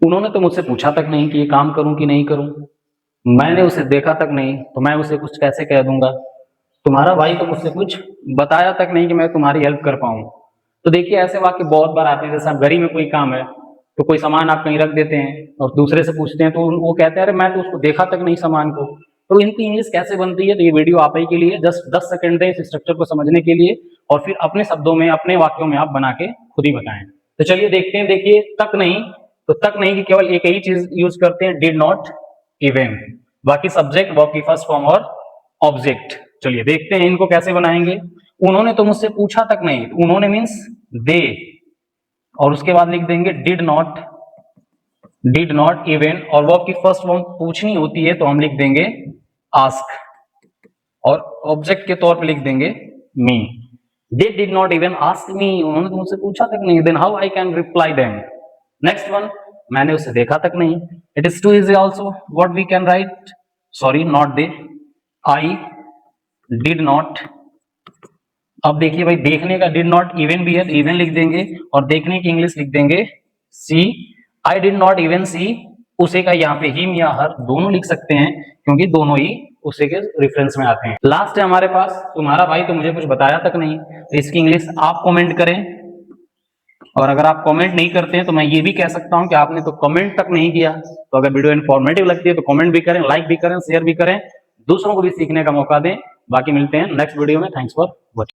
उन्होंने तो मुझसे पूछा तक नहीं कि ये काम करूं कि नहीं करूं, मैंने उसे देखा तक नहीं तो मैं उसे कुछ कैसे कह दूंगा, तुम्हारा भाई तो मुझसे कुछ बताया तक नहीं कि मैं तुम्हारी हेल्प कर पाऊं। तो देखिए ऐसे वाक्य बहुत बार आते हैं, जैसे आप गली में कोई काम है तो कोई सामान आप कहीं रख देते हैं और दूसरे से पूछते हैं तो वो कहते हैं अरे मैं तो उसको देखा तक नहीं सामान को। तो इनकी इंग्लिश कैसे बनती है, तो ये वीडियो आप ही के लिए, जस्ट 10 सेकंड दें इस स्ट्रक्चर को समझने के लिए और फिर अपने शब्दों में अपने वाक्यों में आप बना के खुद ही बताएं। तो चलिए देखते हैं। देखिए तक नहीं, तो तक नहीं की केवल एक ही चीज यूज करते हैं, डिड नॉट, इवन। बाकी सब्जेक्ट, वर्ब की फर्स्ट फॉर्म और ऑब्जेक्ट। चलिए देखते हैं इनको कैसे बनाएंगे। उन्होंने तो मुझसे पूछा तक नहीं, उन्होंने मीन्स दे, और उसके बाद लिख देंगे did not, did not even, और वर्ब की फर्स्ट फॉर्म पूछनी होती है तो हम लिख देंगे आस्क, और ऑब्जेक्ट के तौर पे लिख देंगे मी। They did not even ask me, उन्होंने तो मुझसे पूछा तक नहीं, then how I can reply them. Next one, मैंने उसे देखा तक नहीं, it is too easy also, what we can write, sorry not they, I did not. अब देखिए भाई, देखने का डिड नॉट इवन भी है तो इवन लिख देंगे, और देखने की इंग्लिश लिख देंगे सी। आई डिड नॉट इवन सी, उसे का यहाँ पे हिम या हर दोनों लिख सकते हैं क्योंकि दोनों ही उसे के रेफरेंस में आते हैं। लास्ट है हमारे पास, तुम्हारा भाई तो मुझे कुछ बताया तक नहीं, तो इसकी इंग्लिश आप कमेंट करें। और अगर आप कमेंट नहीं करते हैं तो मैं ये भी कह सकता हूं कि आपने तो कमेंट तक नहीं किया। तो अगर वीडियो इन्फॉर्मेटिव लगती है तो कमेंट भी करें, लाइक भी करें, शेयर भी करें, दूसरों को भी सीखने का मौका दें। बाकी मिलते हैं नेक्स्ट वीडियो में। Thanks for watching.